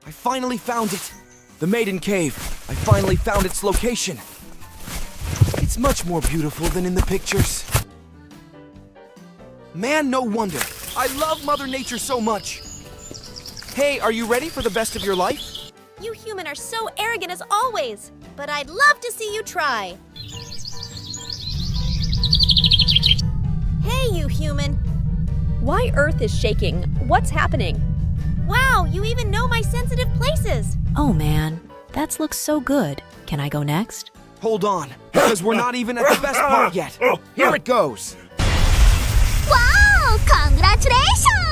I finally found it. The Maiden Cave. I finally found its location. It's much more beautiful than in the pictures. Man, no wonder. I love Mother Nature so much. Hey, are you ready for the best of your life? You human are so arrogant as always, but I'd love to see you try. Hey, you human. Why Earth is shaking? What's happening? Wow, you even know my sensitive places. Oh man, that looks so good. Can I go next? Hold on, because we're not even at the best part yet. Here it goes. Wow, congratulations!